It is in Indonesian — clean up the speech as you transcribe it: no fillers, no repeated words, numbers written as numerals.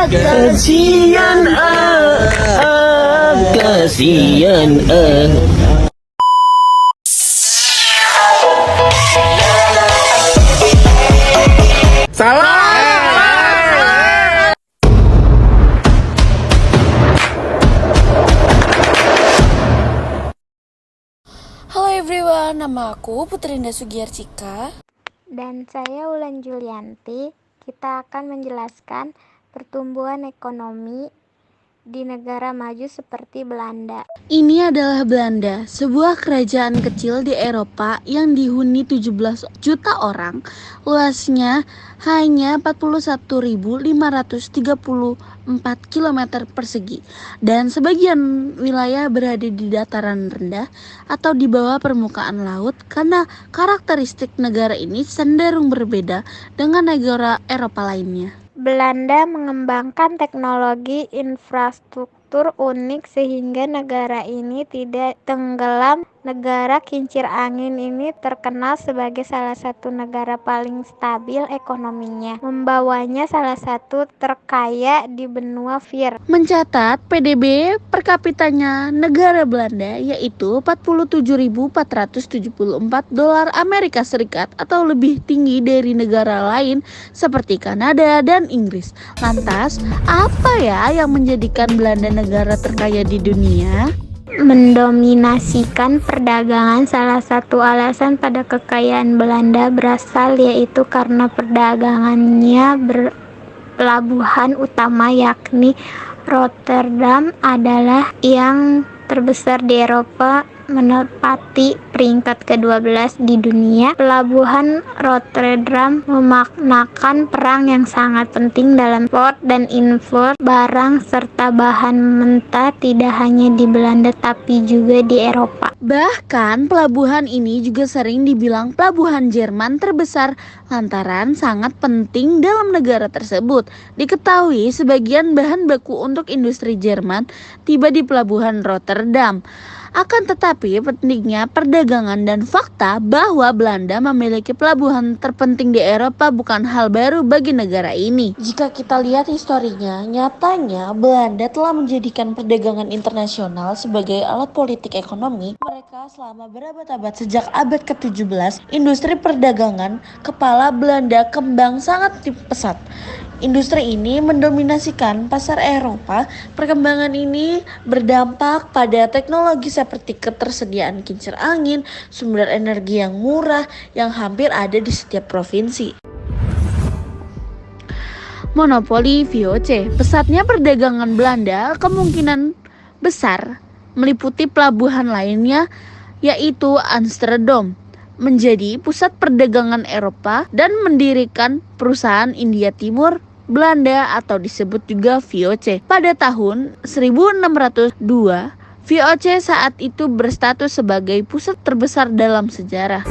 Kasian kasian Halo everyone, nama aku Putrinda Sugiarcika. Dan saya Wulan Julianti. Kita akan menjelaskan pertumbuhan ekonomi di negara maju seperti Belanda. Ini adalah Belanda, sebuah kerajaan kecil di Eropa yang dihuni 17 juta orang. Luasnya hanya 41.534 km persegi dan sebagian wilayah berada di dataran rendah atau di bawah permukaan laut karena karakteristik negara ini cenderung berbeda dengan negara Eropa lainnya. Belanda mengembangkan teknologi infrastruktur unik sehingga negara ini tidak tenggelam. Negara kincir angin ini terkenal sebagai salah satu negara paling stabil ekonominya, membawanya salah satu terkaya di benua Vir. Mencatat PDB per kapitanya negara Belanda yaitu 47.474 dolar Amerika Serikat atau lebih tinggi dari negara lain seperti Kanada dan Inggris. Lantas, apa ya yang menjadikan Belanda negara terkaya di dunia? Mendominasikan perdagangan. Salah satu alasan pada kekayaan Belanda berasal yaitu karena perdagangannya pelabuhan utama yakni Rotterdam adalah yang terbesar di Eropa, menempati peringkat ke-12 di dunia. Pelabuhan Rotterdam memaknakan perang yang sangat penting dalam ekspor dan impor barang serta bahan mentah tidak hanya di Belanda tapi juga di Eropa. Bahkan pelabuhan ini juga sering dibilang pelabuhan Jerman terbesar lantaran sangat penting dalam negara tersebut. Diketahui sebagian bahan baku untuk industri Jerman tiba di pelabuhan Rotterdam. Akan tetapi pentingnya perdagangan dan fakta bahwa Belanda memiliki pelabuhan terpenting di Eropa bukan hal baru bagi negara ini. Jika kita lihat historinya, nyatanya Belanda telah menjadikan perdagangan internasional sebagai alat politik ekonomi mereka selama berabad-abad. Sejak abad ke-17, industri perdagangan kepala Belanda kembang sangat pesat. Industri ini mendominasikan pasar Eropa. Perkembangan ini berdampak pada teknologi seperti ketersediaan kincir angin, sumber energi yang murah yang hampir ada di setiap provinsi. Monopoli VOC. Pesatnya perdagangan Belanda kemungkinan besar meliputi pelabuhan lainnya yaitu Amsterdam menjadi pusat perdagangan Eropa dan mendirikan perusahaan India Timur Belanda atau disebut juga VOC. Pada tahun 1602, VOC saat itu berstatus sebagai pusat terbesar dalam sejarah.